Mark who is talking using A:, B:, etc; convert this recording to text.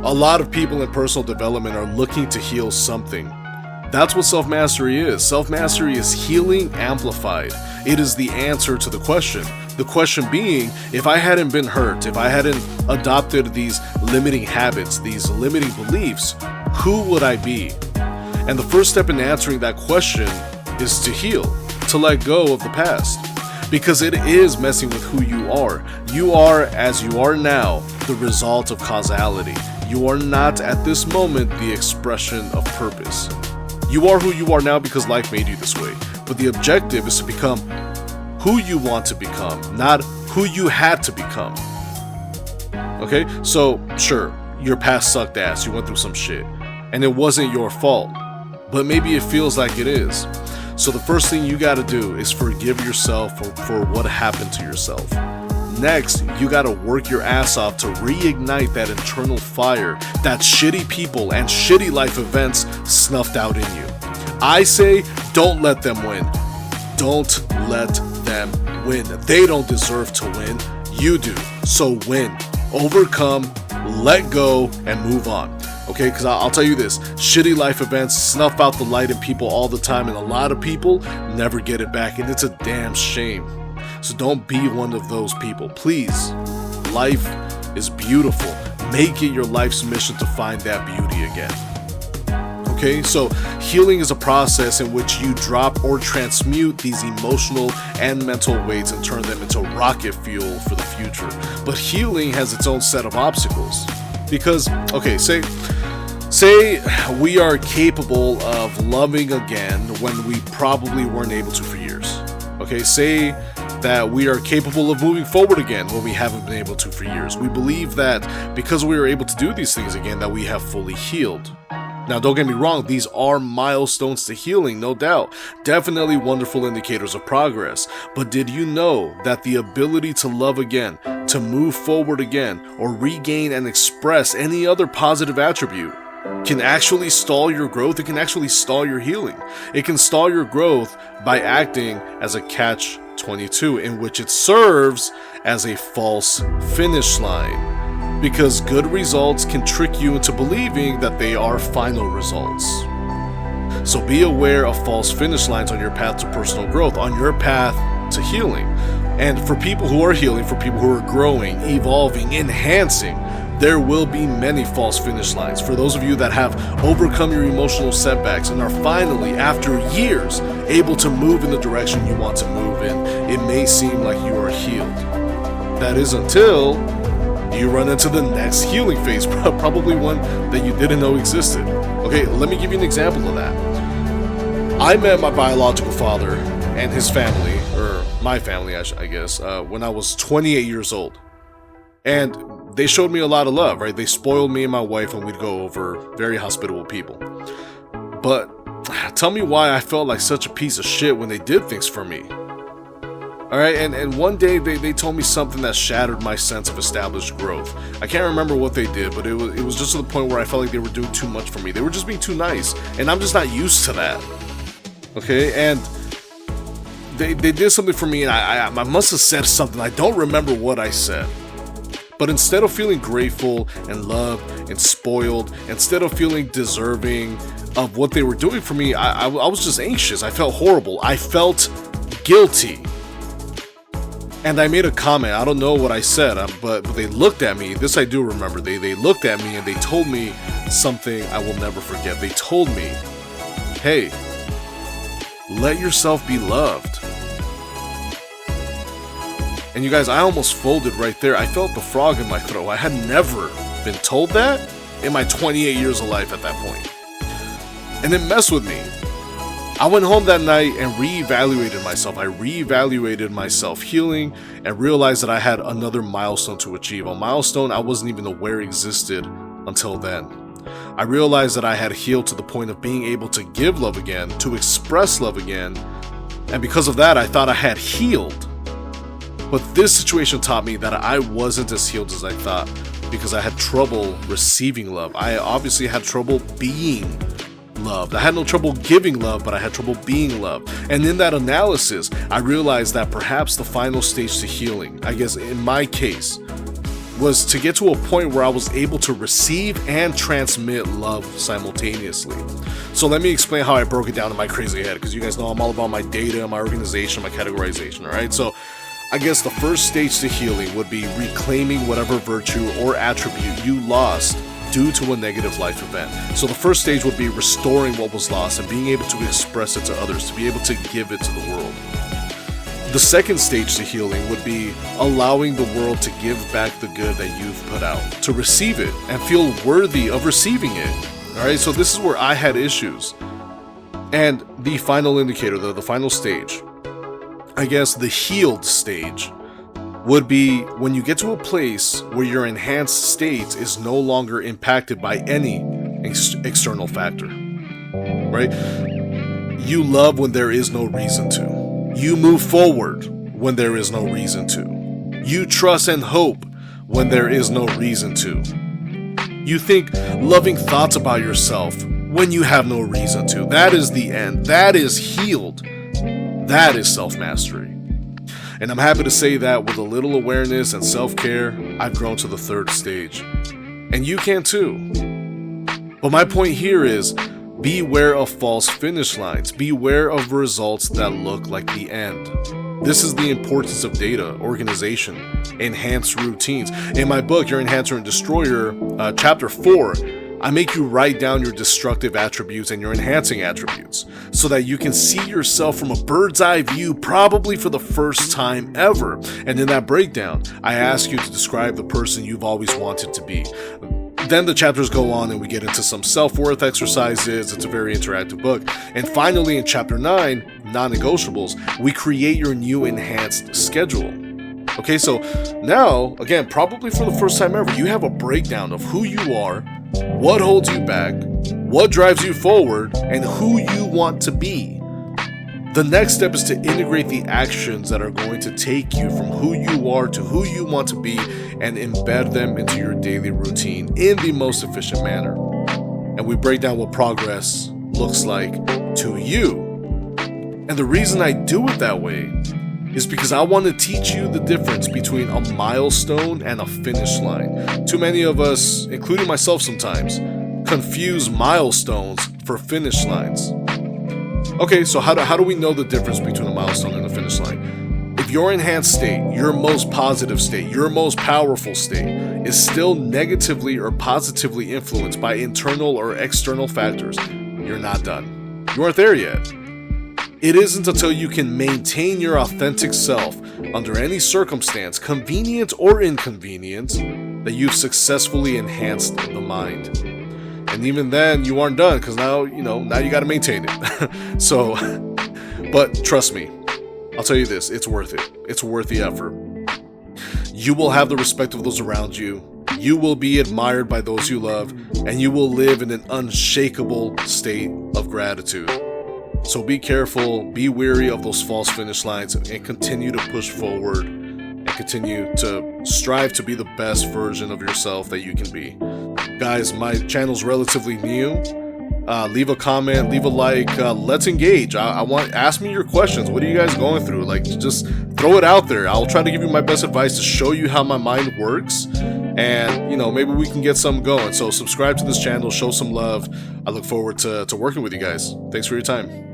A: A lot of people in personal development are looking to heal something. That's what self-mastery is. Self-mastery is healing amplified. It is the answer to the question. The question being, if I hadn't been hurt, if I hadn't adopted these limiting habits, these limiting beliefs, who would I be? And the first step in answering that question is to heal, to let go of the past. Because it is messing with who you are. You are, as you are now, the result of causality. You are not, at this moment, the expression of purpose. You are who you are now because life made you this way. But the objective is to become who you want to become, not who you had to become. Okay? So, sure, your past sucked ass. You went through some shit. And it wasn't your fault. But maybe it feels like it is. So the first thing you gotta do is forgive yourself for what happened to yourself. Next, you gotta work your ass off to reignite that internal fire that shitty people and shitty life events snuffed out in you. I say, don't let them win. Don't let them win. They don't deserve to win. You do. So win. Overcome, let go, and move on. Okay, because I'll tell you this, shitty life events snuff out the light in people all the time, and a lot of people never get it back, and it's a damn shame. So don't be one of those people, please. Life is beautiful. Make it your life's mission to find that beauty again. Okay, so healing is a process in which you drop or transmute these emotional and mental weights and turn them into rocket fuel for the future. But healing has its own set of obstacles. Because, okay, say we are capable of loving again when we probably weren't able to for years. Okay, say that we are capable of moving forward again when we haven't been able to for years. We believe that because we are able to do these things again, that we have fully healed. Now, don't get me wrong, these are milestones to healing, no doubt. Definitely wonderful indicators of progress. But did you know that the ability to love again, to move forward again, or regain and express any other positive attribute can actually stall your growth? It can actually stall your healing. It can stall your growth by acting as a catch-22, in which it serves as a false finish line. Because good results can trick you into believing that they are final results. So be aware of false finish lines on your path to personal growth, on your path to healing. And for people who are healing, for people who are growing, evolving, enhancing, there will be many false finish lines. For those of you that have overcome your emotional setbacks and are finally, after years, able to move in the direction you want to move in, it may seem like you are healed. That is until you run into the next healing phase, probably one that you didn't know existed. Okay, let me give you an example of that. I met my biological father and his family, or my family, I guess, when I was 28 years old. And they showed me a lot of love, right? They spoiled me and my wife, and we'd go over, very hospitable people. But tell me why I felt like such a piece of shit when they did things for me. Alright, and one day they told me something that shattered my sense of established growth. I can't remember what they did, but it was just to the point where I felt like they were doing too much for me. They were just being too nice, and I'm just not used to that. Okay, and they did something for me, and I must have said something. I don't remember what I said. But instead of feeling grateful and loved and spoiled, instead of feeling deserving of what they were doing for me, I was just anxious. I felt horrible. I felt guilty. And I made a comment. I don't know what I said, but they looked at me. This I do remember. They looked at me and they told me something I will never forget. They told me, hey, let yourself be loved. And you guys, I almost folded right there. I felt the frog in my throat. I had never been told that in my 28 years of life at that point. And it messed with me. I went home that night and reevaluated myself. I reevaluated myself healing and realized that I had another milestone to achieve. A milestone I wasn't even aware existed until then. I realized that I had healed to the point of being able to give love again, to express love again. And because of that, I thought I had healed. But this situation taught me that I wasn't as healed as I thought, because I had trouble receiving love. I obviously had trouble being loved. I had no trouble giving love, but I had trouble being loved. And in that analysis, I realized that perhaps the final stage to healing, I guess in my case, was to get to a point where I was able to receive and transmit love simultaneously. So let me explain how I broke it down in my crazy head, because you guys know I'm all about my data, my organization, my categorization, alright? So I guess the first stage to healing would be reclaiming whatever virtue or attribute you lost due to a negative life event. So the first stage would be restoring what was lost and being able to express it to others, to be able to give it to the world. The second stage to healing would be allowing the world to give back the good that you've put out, to receive it and feel worthy of receiving it. Alright, so this is where I had issues. And the final indicator, the final stage, I guess the healed stage, would be when you get to a place where your enhanced state is no longer impacted by any external factor, right? You love when there is no reason to. You move forward when there is no reason to. You trust and hope when there is no reason to. You think loving thoughts about yourself when you have no reason to. That is the end. That is healed. That is self-mastery. And I'm happy to say that with a little awareness and self-care, I've grown to the third stage. And you can too. But my point here is, beware of false finish lines. Beware of results that look like the end. This is the importance of data, organization, enhanced routines. In my book, Your Enhancer and Destroyer, chapter 4, I make you write down your destructive attributes and your enhancing attributes so that you can see yourself from a bird's eye view, probably for the first time ever. And in that breakdown, I ask you to describe the person you've always wanted to be. Then the chapters go on and we get into some self-worth exercises. It's a very interactive book. And finally, in chapter 9, non-negotiables, we create your new enhanced schedule. Okay, so now, again, probably for the first time ever, you have a breakdown of who you are, what holds you back, what drives you forward, and who you want to be. The next step is to integrate the actions that are going to take you from who you are to who you want to be and embed them into your daily routine in the most efficient manner. And we break down what progress looks like to you. And the reason I do it that way is because I want to teach you the difference between a milestone and a finish line. Too many of us, including myself sometimes, confuse milestones for finish lines. Okay, so how do we know the difference between a milestone and a finish line? If your enhanced state, your most positive state, your most powerful state is still negatively or positively influenced by internal or external factors, you're not done. You aren't there yet. It isn't until you can maintain your authentic self under any circumstance, convenient or inconvenient, that you've successfully enhanced the mind. And even then, you aren't done, because now you got to maintain it. So, but trust me, I'll tell you this, it's worth it. It's worth the effort. You will have the respect of those around you. You will be admired by those you love, and you will live in an unshakable state of gratitude. So be careful, be wary of those false finish lines, and continue to push forward and continue to strive to be the best version of yourself that you can be. Guys, my channel's relatively new. Leave a comment, leave a like, let's engage. Ask me your questions. What are you guys going through? Like, just throw it out there. I'll try to give you my best advice to show you how my mind works, and maybe we can get something going. So subscribe to this channel, show some love. I look forward to working with you guys. Thanks for your time.